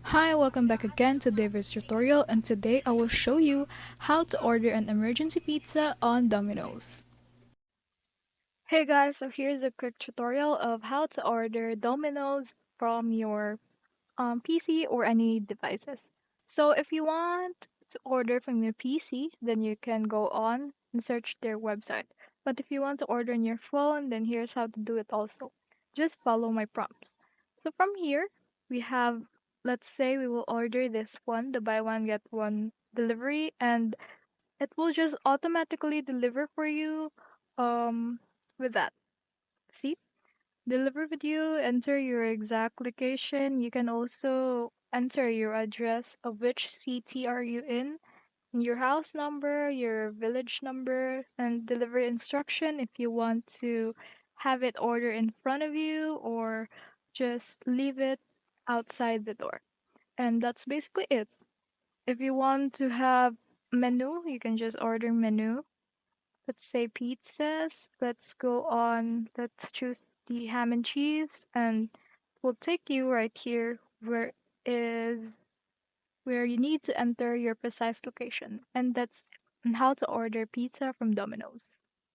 Hi, welcome back again to David's tutorial, and today I will show you how to order an emergency pizza on Domino's. Hey guys, so here's a quick tutorial of how to order Domino's from your PC or any devices. So if you want to order from your PC, then you can go on and search their website. But if you want to order on your phone, then here's how to do it also. Just follow my prompts. So from here, we have, let's say we will order this one, the buy one get one delivery, and it will just automatically deliver for you with that. See? Deliver with you, enter your exact location. You can also enter your address of which city are you in, your house number, your village number, and delivery instruction if you want to have it order in front of you or just leave it outside the door. And that's basically it. If you want to have menu, you can just order menu. Let's say pizzas. Let's go on. Let's choose the ham and cheese, and we'll take you right here is where you need to enter your precise location, and that's on how to order pizza from Domino's.